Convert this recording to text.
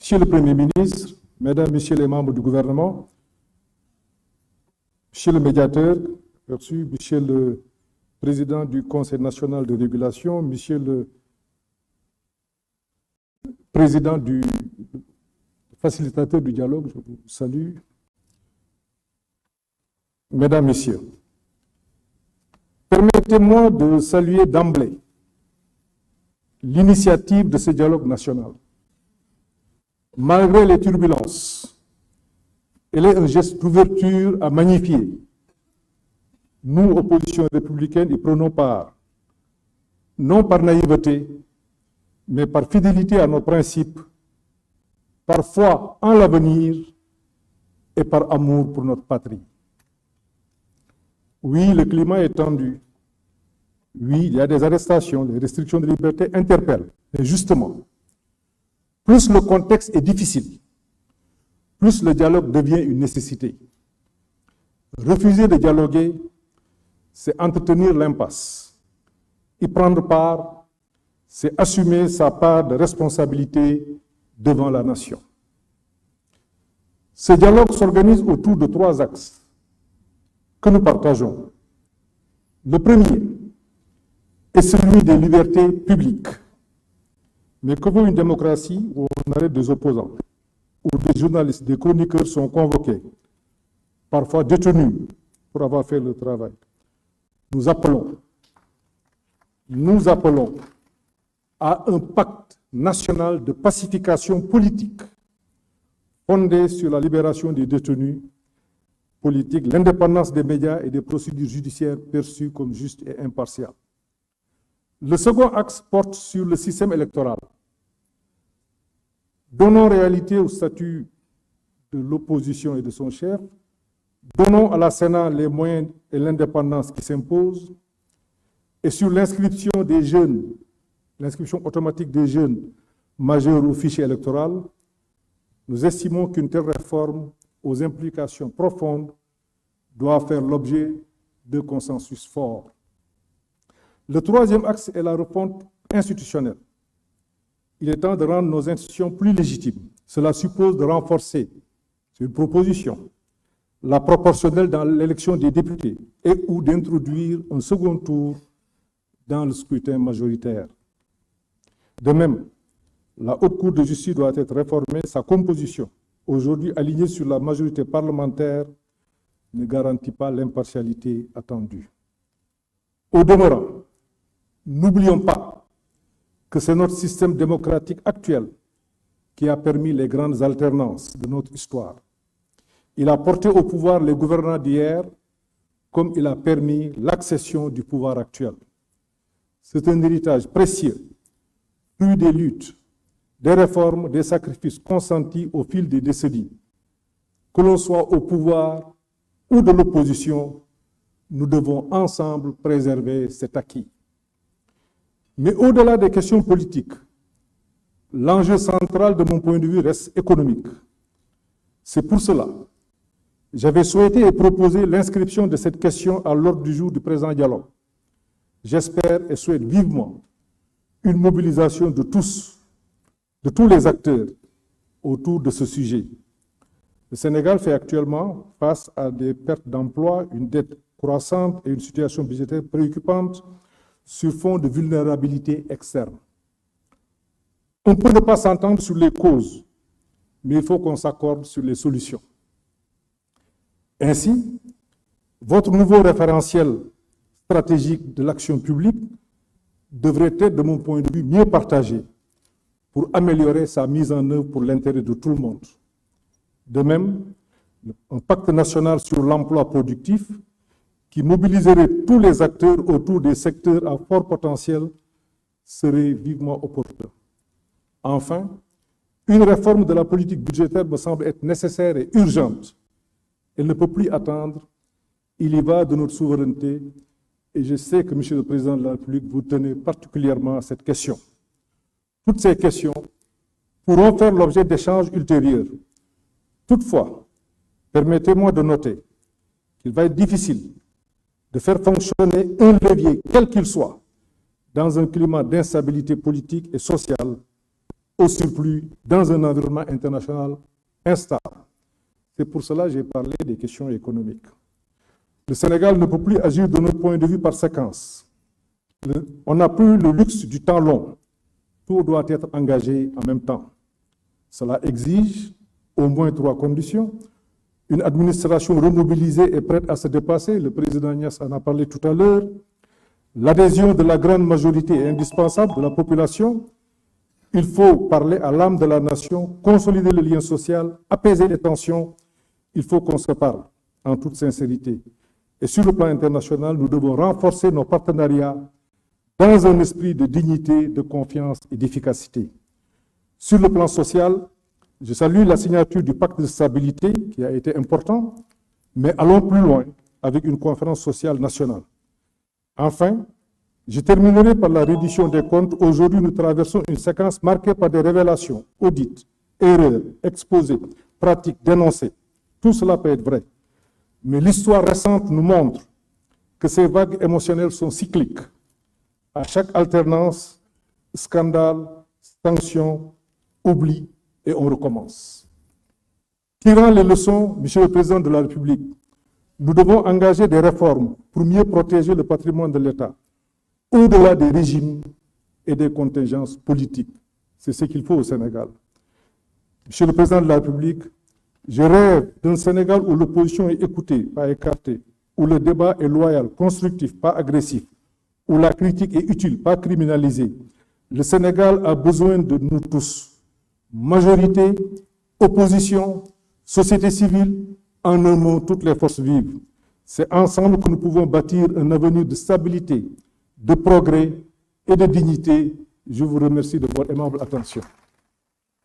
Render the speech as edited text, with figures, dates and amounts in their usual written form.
Monsieur le Premier ministre, Mesdames, Messieurs les membres du gouvernement, Monsieur le médiateur, Monsieur le Président du Conseil national de régulation, Monsieur le Président du facilitateur du dialogue, je vous salue. Mesdames, Messieurs, permettez-moi de saluer d'emblée l'initiative de ce dialogue national. Malgré les turbulences, elle est un geste d'ouverture à magnifier. Nous, opposition républicaine, y prenons part, non par naïveté, mais par fidélité à nos principes, par foi en l'avenir et par amour pour notre patrie. Oui, le climat est tendu. Oui, il y a des arrestations, les restrictions de liberté interpellent. Mais justement, plus le contexte est difficile, plus le dialogue devient une nécessité. Refuser de dialoguer, c'est entretenir l'impasse. Y prendre part, c'est assumer sa part de responsabilité devant la nation. Ce dialogue s'organise autour de 3 axes que nous partageons. Le premier est celui des libertés publiques. Mais que vaut une démocratie où on arrête des opposants, où des journalistes, des chroniqueurs sont convoqués, parfois détenus pour avoir fait le travail? Nous appelons à un pacte national de pacification politique fondé sur la libération des détenus politiques, l'indépendance des médias et des procédures judiciaires perçues comme justes et impartiales. Le second axe porte sur le système électoral. Donnons réalité au statut de l'opposition et de son chef. Donnons à la Sénat les moyens et l'indépendance qui s'imposent. Et sur l'inscription des jeunes, l'inscription automatique des jeunes majeurs au fichier électoral, nous estimons qu'une telle réforme aux implications profondes doit faire l'objet de consensus forts. Le troisième axe est la refonte institutionnelle. Il est temps de rendre nos institutions plus légitimes. Cela suppose de renforcer, c'est une proposition, la proportionnelle dans l'élection des députés et ou d'introduire un second tour dans le scrutin majoritaire. De même, la Haute Cour de justice doit être réformée, sa composition, aujourd'hui alignée sur la majorité parlementaire, ne garantit pas l'impartialité attendue. Au demeurant, n'oublions pas que c'est notre système démocratique actuel qui a permis les grandes alternances de notre histoire. Il a porté au pouvoir les gouvernants d'hier comme il a permis l'accession du pouvoir actuel. C'est un héritage précieux, fruit des luttes, des réformes, des sacrifices consentis au fil des décennies. Que l'on soit au pouvoir ou de l'opposition, nous devons ensemble préserver cet acquis. Mais au-delà des questions politiques, l'enjeu central de mon point de vue reste économique. C'est pour cela que j'avais souhaité et proposé l'inscription de cette question à l'ordre du jour du présent dialogue. J'espère et souhaite vivement une mobilisation de tous les acteurs autour de ce sujet. Le Sénégal fait actuellement face à des pertes d'emplois, une dette croissante et une situation budgétaire préoccupante sur fond de vulnérabilité externe. On peut ne pas s'entendre sur les causes, mais il faut qu'on s'accorde sur les solutions. Ainsi, votre nouveau référentiel stratégique de l'action publique devrait être, de mon point de vue, mieux partagé pour améliorer sa mise en œuvre pour l'intérêt de tout le monde. De même, un pacte national sur l'emploi productif qui mobiliserait tous les acteurs autour des secteurs à fort potentiel serait vivement opportun. Enfin, une réforme de la politique budgétaire me semble être nécessaire et urgente. Elle ne peut plus attendre. Il y va de notre souveraineté et je sais que, Monsieur le Président de la République, vous tenez particulièrement à cette question. Toutes ces questions pourront faire l'objet d'échanges ultérieurs. Toutefois, permettez-moi de noter qu'il va être difficile de faire fonctionner un levier, quel qu'il soit, dans un climat d'instabilité politique et sociale au surplus dans un environnement international instable. C'est pour cela que j'ai parlé des questions économiques. Le Sénégal ne peut plus agir de notre point de vue par séquence. On n'a plus le luxe du temps long. Tout doit être engagé en même temps. Cela exige au moins 3 conditions. Une administration remobilisée et prête à se dépasser, le président Niasse en a parlé tout à l'heure. L'adhésion de la grande majorité est indispensable de la population. Il faut parler à l'âme de la nation, consolider le lien social, apaiser les tensions. Il faut qu'on se parle en toute sincérité. Et sur le plan international, nous devons renforcer nos partenariats dans un esprit de dignité, de confiance et d'efficacité. Sur le plan social, je salue la signature du pacte de stabilité qui a été important, mais allons plus loin avec une conférence sociale nationale. Enfin, je terminerai par la reddition des comptes. Aujourd'hui, nous traversons une séquence marquée par des révélations, audits, erreurs, exposés, pratiques, dénoncées. Tout cela peut être vrai. Mais l'histoire récente nous montre que ces vagues émotionnelles sont cycliques. À chaque alternance, scandale, sanction, oubli, et on recommence. Tirant les leçons, Monsieur le Président de la République, nous devons engager des réformes pour mieux protéger le patrimoine de l'État, au-delà des régimes et des contingences politiques. C'est ce qu'il faut au Sénégal. Monsieur le Président de la République, je rêve d'un Sénégal où l'opposition est écoutée, pas écartée, où le débat est loyal, constructif, pas agressif, où la critique est utile, pas criminalisée. Le Sénégal a besoin de nous tous. Majorité, opposition, société civile, en un mot, toutes les forces vives. C'est ensemble que nous pouvons bâtir un avenir de stabilité, de progrès et de dignité. Je vous remercie de votre aimable attention.